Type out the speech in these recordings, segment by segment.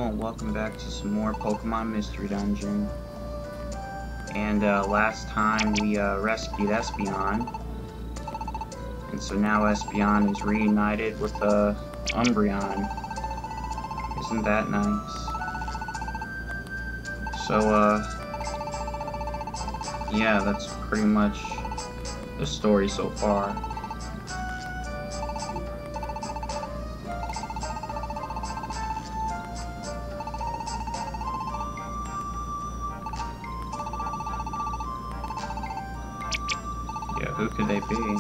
people, and welcome back to some more Pokemon Mystery Dungeon. And last time we rescued Espeon, and so now Espeon is reunited with Umbreon. Isn't that nice? So yeah, that's pretty much the story so far. Yeah, who could they be?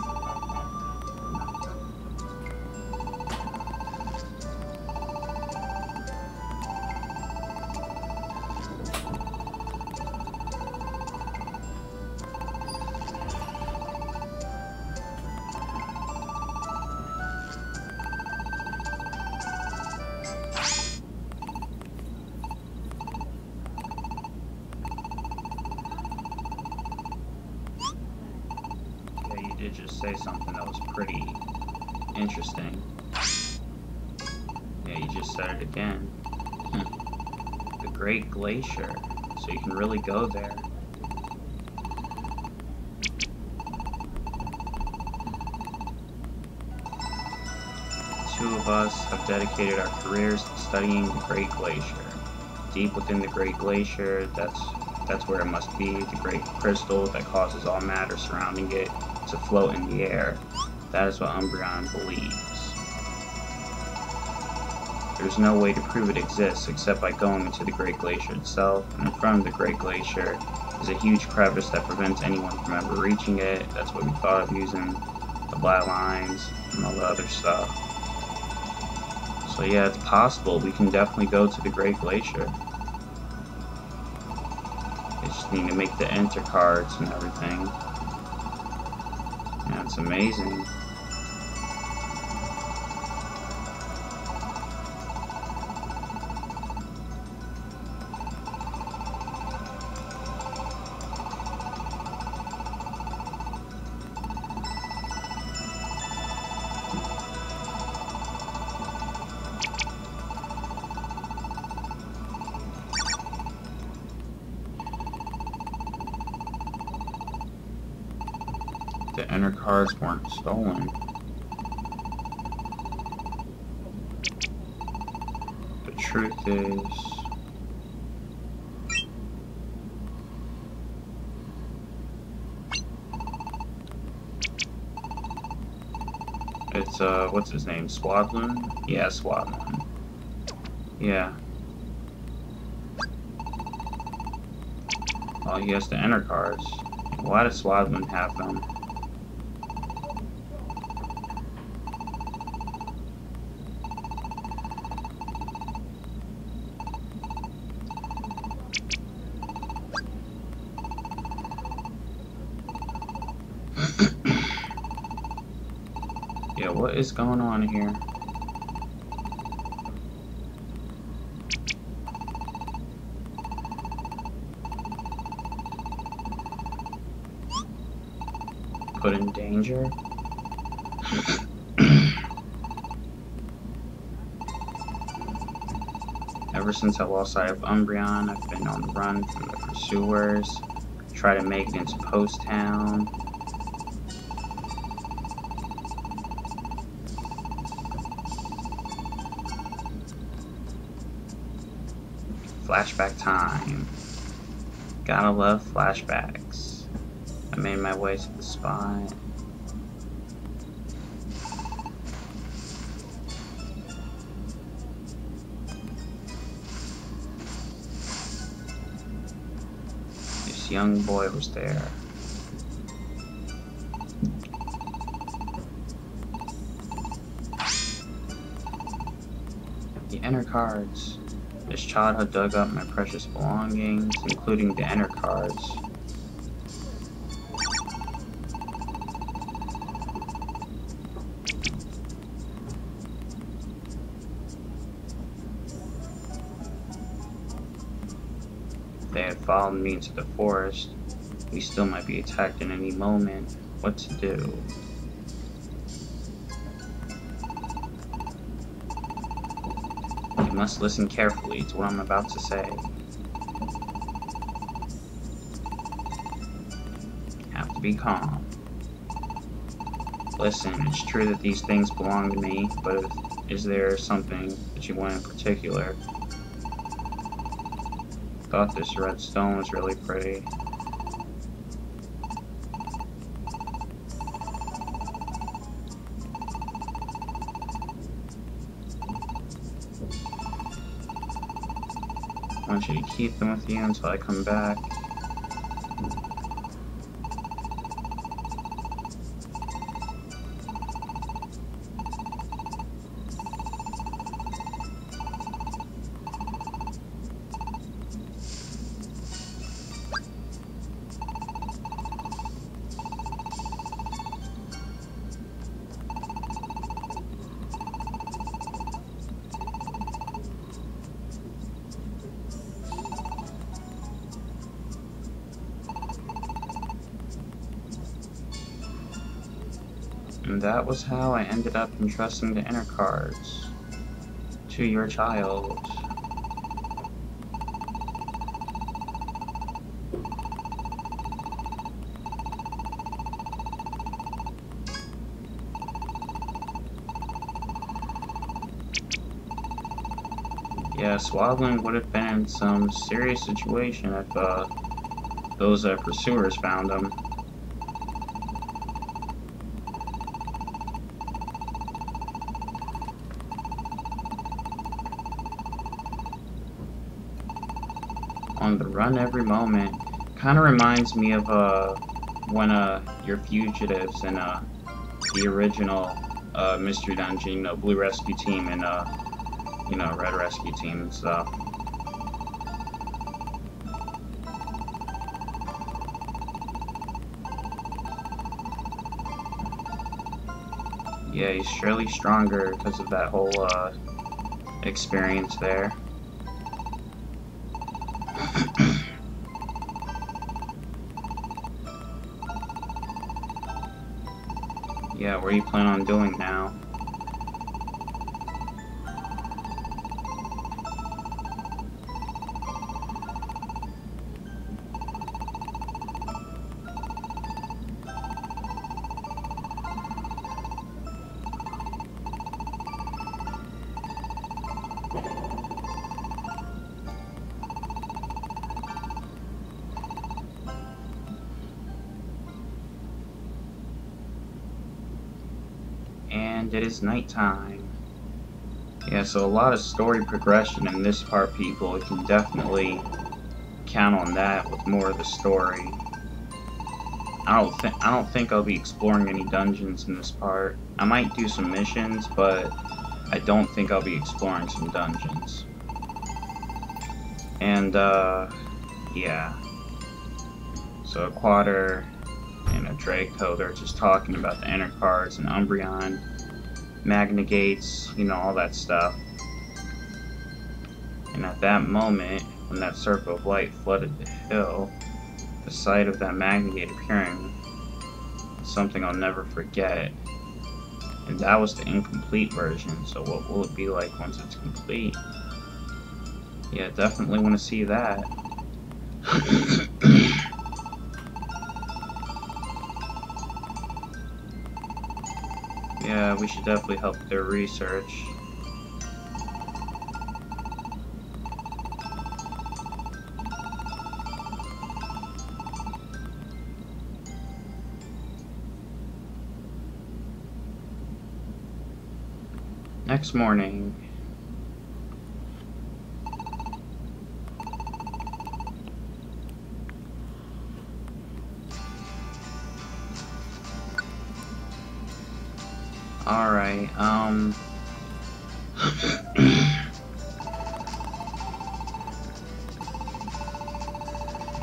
Did just say something that was pretty interesting. Yeah, you just said it again. The Great Glacier. So you can really go there. Two of us have dedicated our careers to studying the Great Glacier. Deep within the Great Glacier, that's where it must be, the great crystal that causes all matter surrounding it to float in the air. That is what Umbreon believes. There's no way to prove it exists except by going into the Great Glacier itself, and in front of the Great Glacier is a huge crevice that prevents anyone from ever reaching it. That's what we thought of using the black lines and all the other stuff. So yeah, it's possible. We can definitely go to the Great Glacier. We just need to make the enter cards and everything. Yeah, it's amazing. The enter cards weren't stolen. The truth is, it's what's his name? Swadloon? Yeah, Swadloon. Yeah. Oh, he has the enter cards. Why does Swadloon have them? Yeah, what is going on here? Put in danger? Ever since I lost sight of Umbreon, I've been on the run from the pursuers, try to make it into Post Town. Flashback time. Gotta love flashbacks. I made my way to the spot. This young boy was there. The enter cards. This child had dug up my precious belongings, including the enter cards. If they had followed me into the forest, we still might be attacked at any moment. What to do? You must listen carefully to what I'm about to say. You have to be calm. Listen, it's true that these things belong to me, but is there something that you want in particular? I thought this red stone was really pretty. I want you to keep them with you until I come back. And that was how I ended up entrusting the inner cards to your child. Yeah, Swaddling would have been in some serious situation if those pursuers found him. On the run every moment. Kind of reminds me of when you're fugitives in the original Mystery Dungeon, Blue Rescue Team and Red Rescue Team and stuff. Yeah, he's surely stronger because of that whole experience there. Yeah, what do you plan on doing now? And it is nighttime. Yeah, so a lot of story progression in this part, people. You can definitely count on that with more of the story. I don't think I'll be exploring any dungeons in this part. I might do some missions, but I don't think I'll be exploring some dungeons. And yeah. So a Quater and a Draco, they're just talking about the inner cards and Umbreon, Magna Gates, all that stuff. And at that moment, when that circle of light flooded the hill, the sight of that Magna Gate appearing is something I'll never forget. And that was the incomplete version, so what will it be like once it's complete? Yeah, definitely want to see that. Yeah, we should definitely help with their research. Next morning. Alright,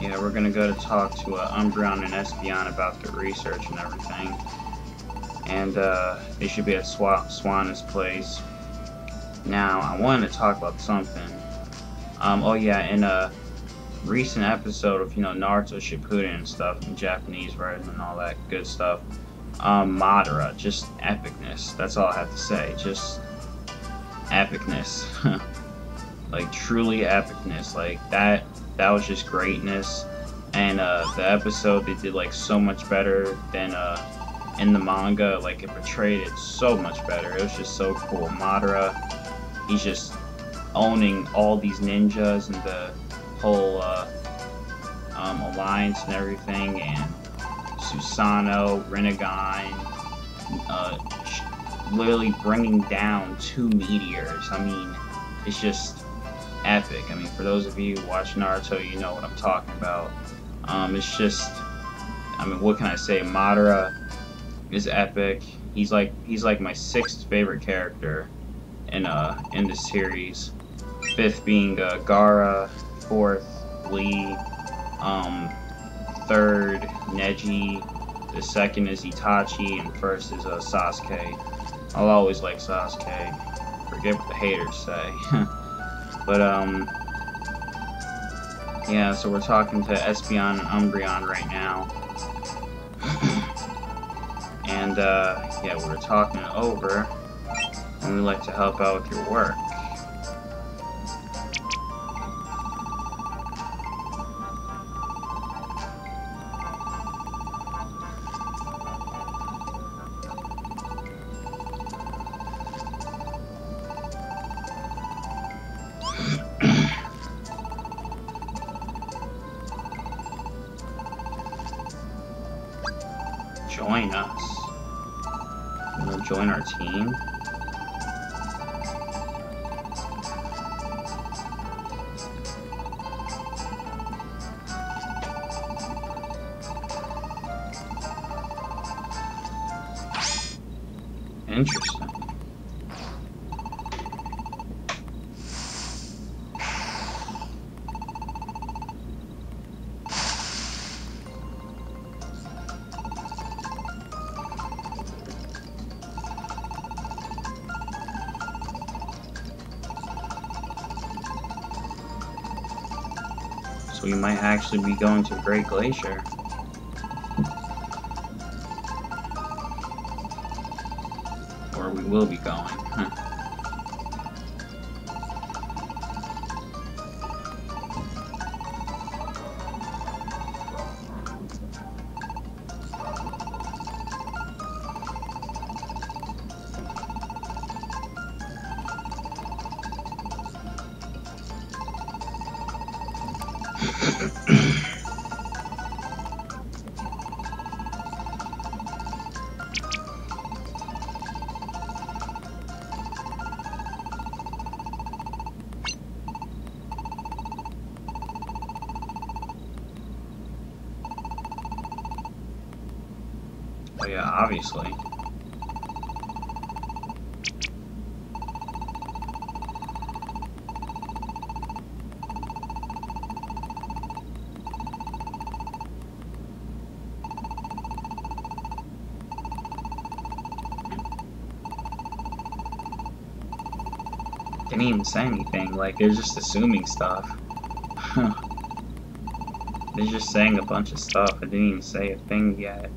yeah, we're gonna go to talk to Umbreon and Espeon about their research and everything. And they should be at Swanna's place. Now, I wanted to talk about something. Oh yeah, in a recent episode of, Naruto Shippuden and stuff, in Japanese version and all that good stuff, Madara, just epicness. That's all I have to say. Just epicness. like truly epicness. Like that was just greatness. And the episode, they did like so much better than in the manga. Like it portrayed it so much better. It was just so cool. Madara, he's just owning all these ninjas and the whole alliance and everything, and Susanoo, Rinnegan, literally bringing down 2 meteors. I mean, it's just epic. I mean, for those of you who watch Naruto, you know what I'm talking about. It's just, I mean, what can I say? Madara is epic. He's like my 6th favorite character in the series. 5th being Gaara, 4th Lee, 3rd Neji, the 2nd is Itachi, and 1st is Sasuke. I'll always like Sasuke. Forget what the haters say. But yeah, so we're talking to Espeon and Umbreon right now. And yeah, we were talking it over, and we'd like to help out with your work. Join us. You know, join our team. Interesting. So we might actually be going to Great Glacier. Or we will be going. Oh yeah, obviously. Didn't even say anything, like they're just assuming stuff. They're just saying a bunch of stuff. I didn't even say a thing yet.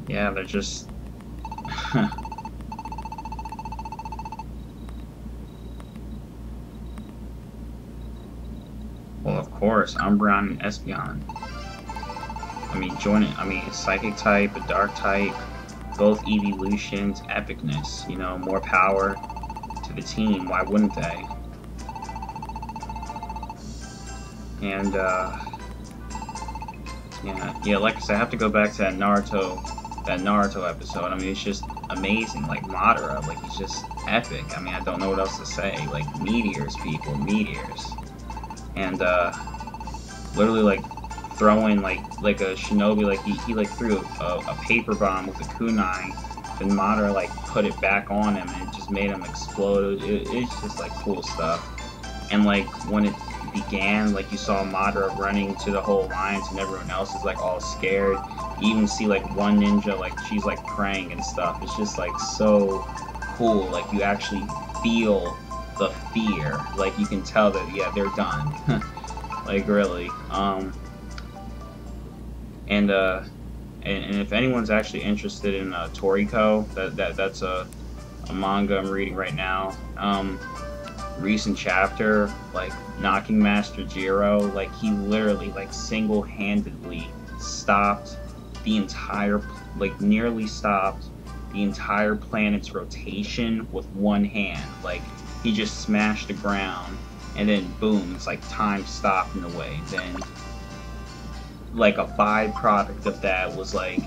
Yeah, they're just... Well, of course, Umbreon and Espeon. I mean, join it. I mean, a Psychic type, a Dark type, both evolutions, epicness, you know, more power to the team. Why wouldn't they? And, yeah, like I said, I have to go back to that Naruto episode. I mean, it's just amazing. Like, Madara, like, he's just epic. I mean, I don't know what else to say. Like, meteors, people, meteors. And, literally, like, throwing, like a shinobi, like, he like, threw a paper bomb with a kunai, then Madara, like, put it back on him, and it just made him explode. It's just, like, cool stuff. And, like, when it began, like, you saw Madara running to the whole alliance, and everyone else is, like, all scared. You even see, like, one ninja, like, she's, like, praying and stuff. It's just, like, so cool. Like, you actually feel the fear. Like, you can tell that, yeah, they're done. Like, really. And if anyone's actually interested in Toriko, that's a a manga I'm reading right now. Recent chapter, like Knocking Master Jiro, like he literally like single-handedly stopped the entire, like nearly stopped the entire planet's rotation with one hand. Like he just smashed the ground, and then boom, it's like time stopped in a way. Then like a byproduct of that was like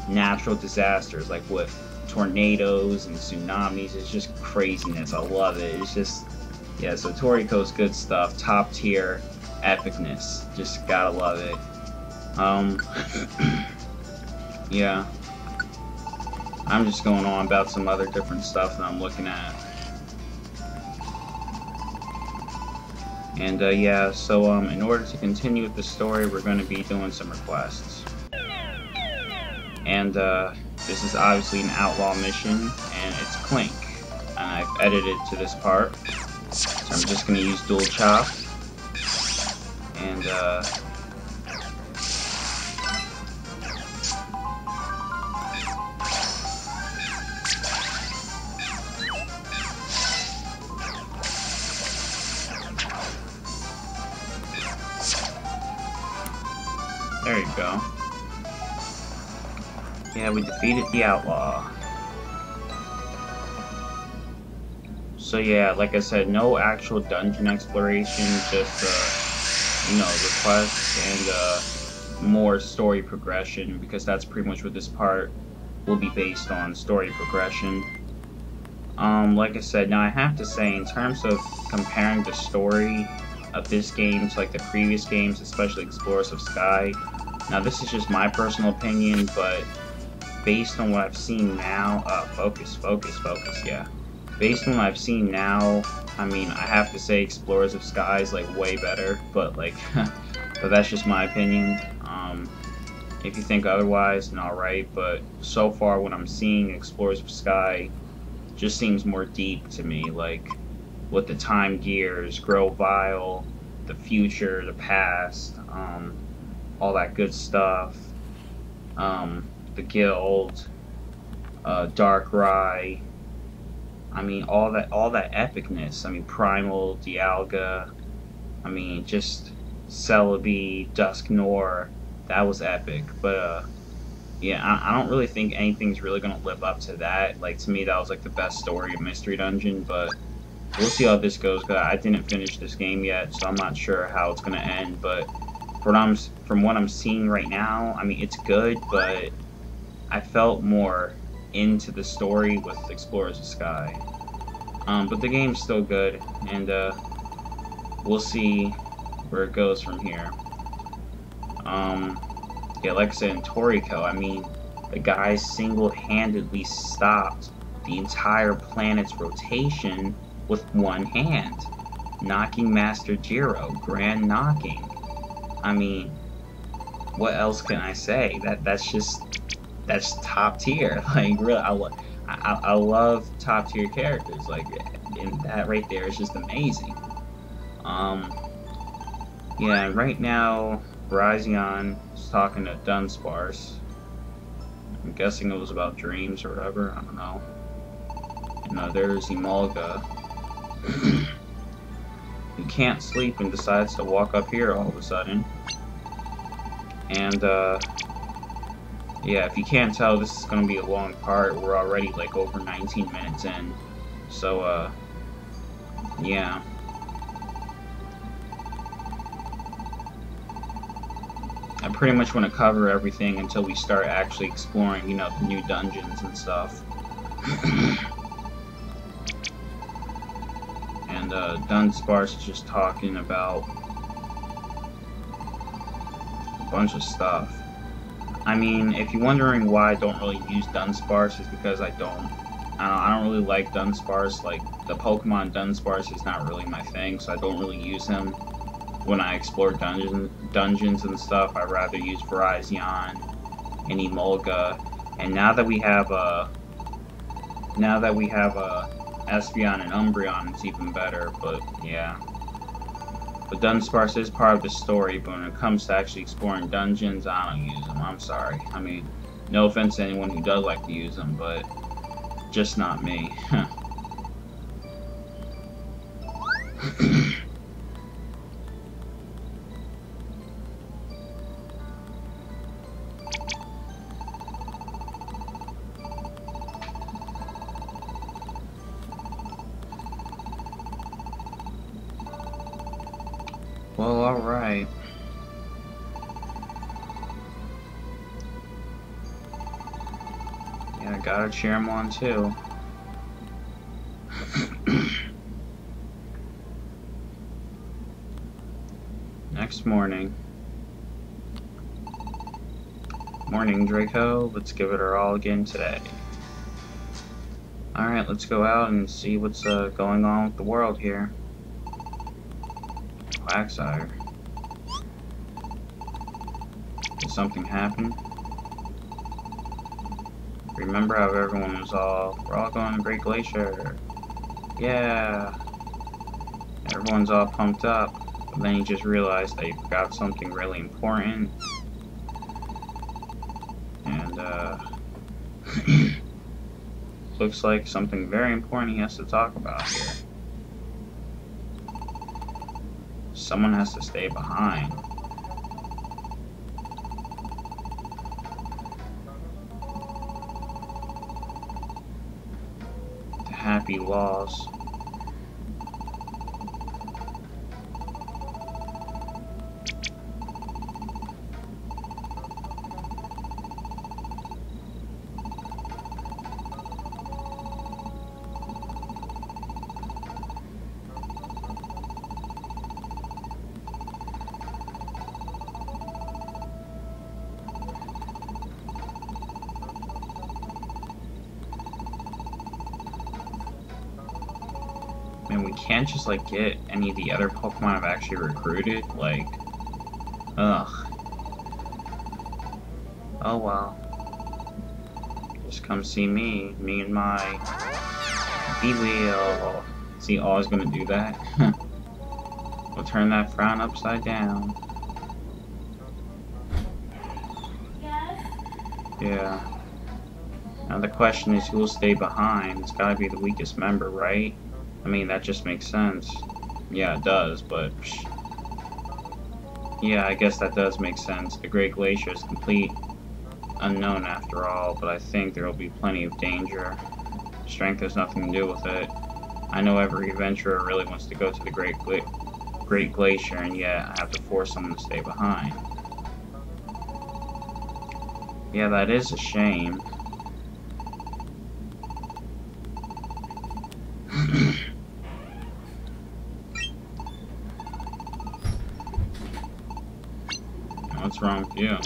natural disasters, like with tornadoes and tsunamis. It's just craziness. I love it. It's just, yeah, so Toriko's good stuff. Top tier epicness. Just gotta love it. Yeah. I'm just going on about some other different stuff that I'm looking at. And yeah, so in order to continue with the story, we're going to be doing some requests. And this is obviously an outlaw mission, and it's Clink. And I've edited to this part. So I'm just going to use dual chop. And there you go. Yeah, we defeated the outlaw. So yeah, like I said, no actual dungeon exploration, just you know, requests and more story progression, because that's pretty much what this part will be based on, story progression. Like I said, now I have to say, in terms of comparing the story of this game to like the previous games, especially Explorers of Sky, now this is just my personal opinion, but based on what I've seen now, focus, yeah. Based on what I've seen now, I mean, I have to say Explorers of Sky is like way better, but like, but that's just my opinion. If you think otherwise, then alright, but so far what I'm seeing, Explorers of Sky just seems more deep to me, like with the time gears, grow vile, the future, the past, all that good stuff, the guild, Dark Rye, I mean all that epicness. I mean Primal, Dialga, I mean just Celebi, Dusk Nor, that was epic. But yeah, I don't really think anything's really gonna live up to that. Like to me that was like the best story of Mystery Dungeon, but we'll see how this goes. Cause I didn't finish this game yet, so I'm not sure how it's gonna end. But from what I'm seeing right now, I mean it's good, but I felt more into the story with Explorers of Sky. But the game's still good, and we'll see where it goes from here. Yeah, like I said, in Toriko, I mean, the guy single-handedly stopped the entire planet's rotation with one hand. Knocking Master Jiro, grand knocking. I mean, what else can I say? That's top tier. Like really, I love top tier characters. Like, and that right there is just amazing. Yeah, right now Brazion is talking to Dunsparce. I'm guessing it was about dreams or whatever. I don't know. And there's Emolga. He can't sleep and decides to walk up here all of a sudden. And yeah, if you can't tell, this is going to be a long part. We're already like over 19 minutes in. So, yeah. I pretty much want to cover everything until we start actually exploring, you know, the new dungeons and stuff. And, Dunsparce is just talking about a bunch of stuff. I mean, if you're wondering why I don't really use Dunsparce, it's because I don't really like Dunsparce. Like, the Pokemon Dunsparce is not really my thing, so I don't really use him when I explore dungeons and stuff. I'd rather use Brazion and Emolga. And now that we have Espeon and Umbreon, it's even better. But yeah. But Dunsparce is part of the story, but when it comes to actually exploring dungeons, I don't use them. I'm sorry. I mean, no offense to anyone who does like to use them, but just not me. Well, alright. Yeah, I gotta cheer him on too. Next morning. Morning, Draco. Let's give it our all again today. Alright, let's go out and see what's going on with the world here. Quagsire. Did something happen? Remember how everyone was we're all going to Great Glacier. Yeah. Everyone's all pumped up. But then you just realized that you forgot something really important. And, looks like something very important he has to talk about here. Someone has to stay behind. The happy laws. And we can't just like get any of the other Pokemon I've actually recruited, like, ugh. Oh well. Just come see me and my B-Wheel. See, always gonna do that. We'll turn that frown upside down. Yes? Yeah. Now the question is, who will stay behind? It's gotta be the weakest member, right? I mean, that just makes sense. Yeah, it does, but... yeah, I guess that does make sense. The Great Glacier is complete unknown after all, but I think there will be plenty of danger. Strength has nothing to do with it. I know every adventurer really wants to go to the Great Glacier, and yet I have to force someone to stay behind. Yeah, that is a shame. What's wrong with you?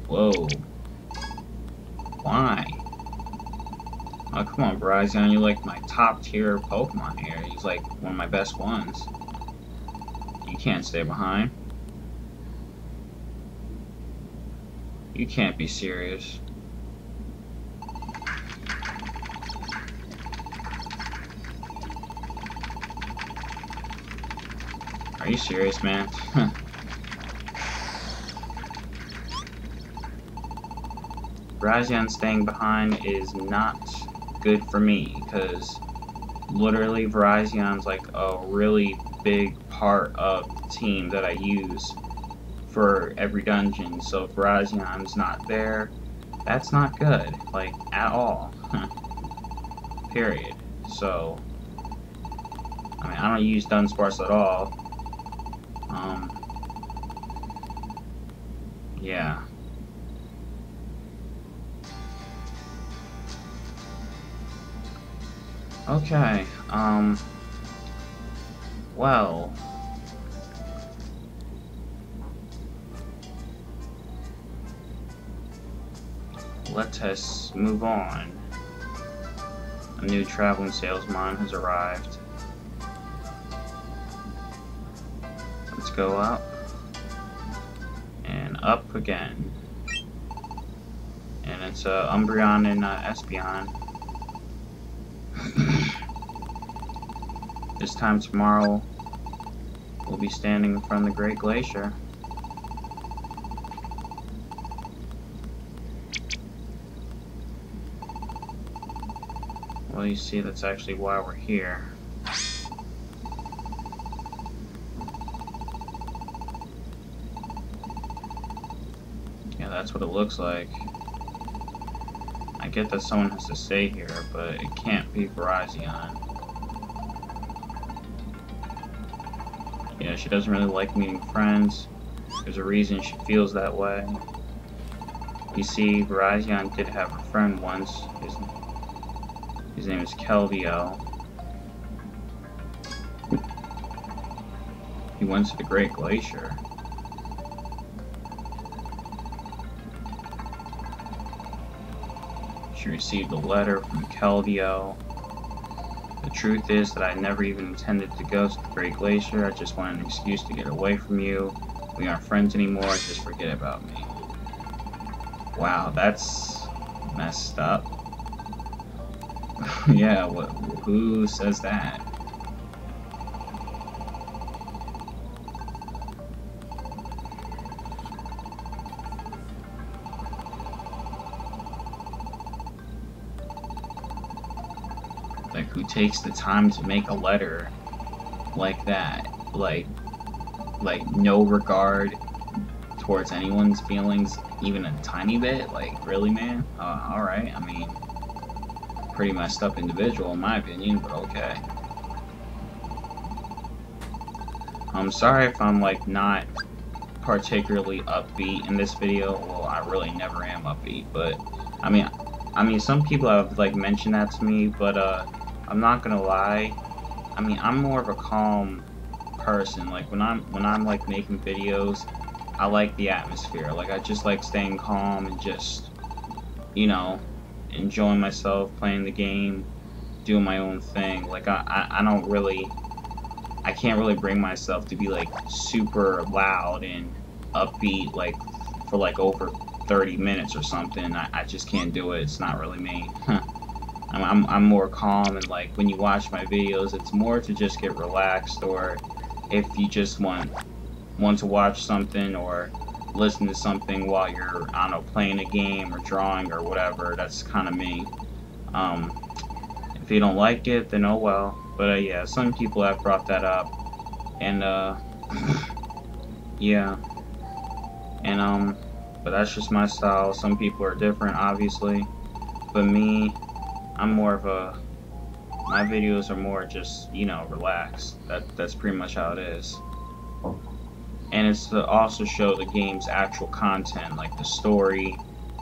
Whoa. Why? Oh, come on, Bryson. You're like my top tier Pokemon here. He's like one of my best ones. You can't stay behind. You can't be serious. Are you serious, man? Brazion staying behind is not good for me, because literally Verizon's like a really big part of the team that I use for every dungeon, so if Verizon's not there, that's not good, like, at all. Period. So, I mean, I don't use Dunsparce at all. Yeah. Okay, well, let us move on. A new traveling salesman has arrived. Let's go up, and up again. And it's Umbreon and Espeon. This time tomorrow, we'll be standing in front of the Great Glacier. Well, you see, that's actually why we're here. Yeah, that's what it looks like. I get that someone has to stay here, but it can't be Verizon. Yeah, she doesn't really like meeting friends. There's a reason she feels that way. You see, Verizon did have a friend once. His name is Kelvio. He went to the Great Glacier. She received a letter from Kelvio. The truth is that I never even intended to go to the Great Glacier. I just wanted an excuse to get away from you. We aren't friends anymore. Just forget about me. Wow, that's messed up. Yeah, who says that? Like, who takes the time to make a letter like that? Like no regard towards anyone's feelings, even a tiny bit? Like, really, man? Alright, I mean, pretty messed up individual in my opinion, but okay. I'm sorry if I'm, like, not particularly upbeat in this video. Well, I really never am upbeat, but, I mean, some people have, like, mentioned that to me, but, I'm not gonna lie. I mean, I'm more of a calm person. Like, when I'm like making videos, I like the atmosphere. Like, I just like staying calm and just, you know, enjoying myself, playing the game, doing my own thing. Like, I don't really, I can't really bring myself to be like super loud and upbeat like for like over 30 minutes or something. I just can't do it. It's not really me. I'm more calm, and like when you watch my videos, it's more to just get relaxed, or if you just want to watch something or listen to something while you're, I don't know, playing a game or drawing or whatever. That's kind of me. If you don't like it, then oh well. But yeah, some people have brought that up, and yeah, and but that's just my style. Some people are different, obviously, but me, I'm more of a, my videos are more just, you know, relaxed. That's pretty much how it is. And it's to also show the game's actual content, like the story,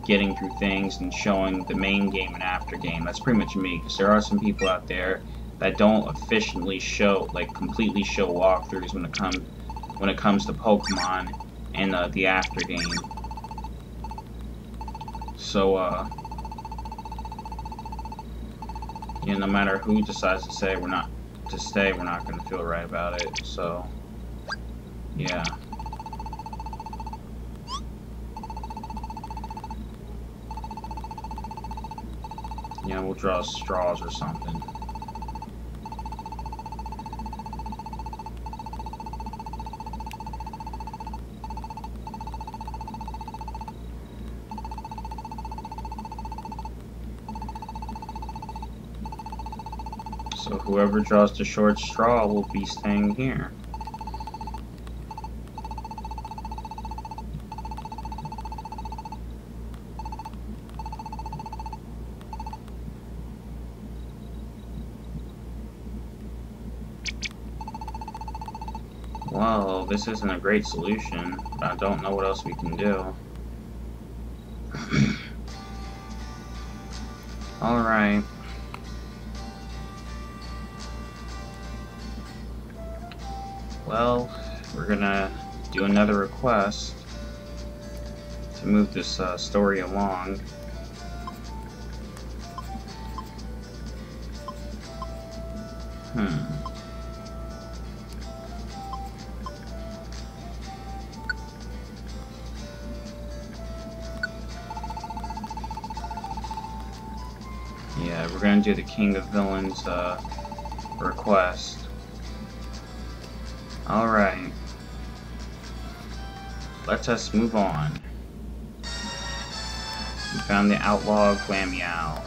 getting through things, and showing the main game and after game. That's pretty much me, because there are some people out there that don't efficiently show, like completely show walkthroughs when it comes to Pokemon and the after game. So yeah, no matter who decides to say we're not gonna feel right about it. So yeah. Yeah, we'll draw straws or something. So whoever draws the short straw will be staying here. Well, this isn't a great solution, but I don't know what else we can do. Alright. Well, we're gonna do another request to move this story along. Yeah, we're gonna do the King of Villains request. Alright. Let us move on. We found the outlaw Glameow.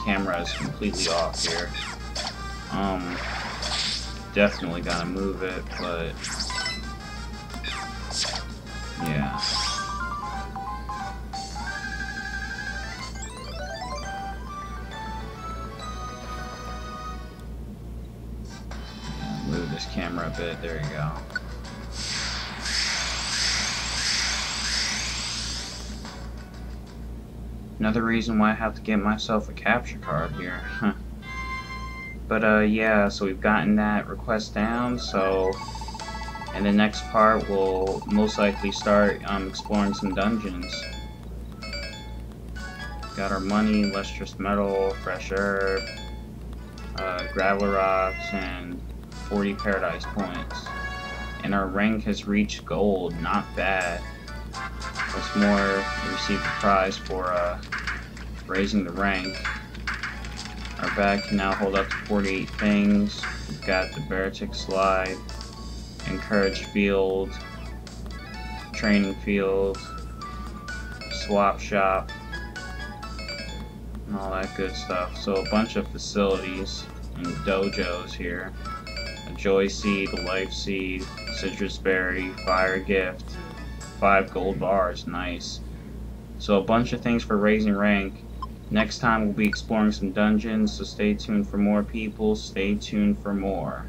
Camera is completely off here. Definitely gotta move it, but yeah. Move this camera a bit, there you go. Another reason why I have to get myself a capture card here. But yeah, so we've gotten that request down, so in the next part we'll most likely start exploring some dungeons. Got our money, lustrous metal, fresh herb, gravel rocks, and 40 paradise points. And our rank has reached gold, not bad. What's more, we received a prize for raising the rank. Our bag can now hold up to 48 things. We've got the Baratic Slide, Encourage Field, Training Field, Swap Shop, and all that good stuff. So a bunch of facilities and dojos here. A Joy Seed, a Life Seed, Citrus Berry, Fire Gift, 5 gold bars, nice. So a bunch of things for raising rank. Next time we'll be exploring some dungeons, so stay tuned for more people, stay tuned for more.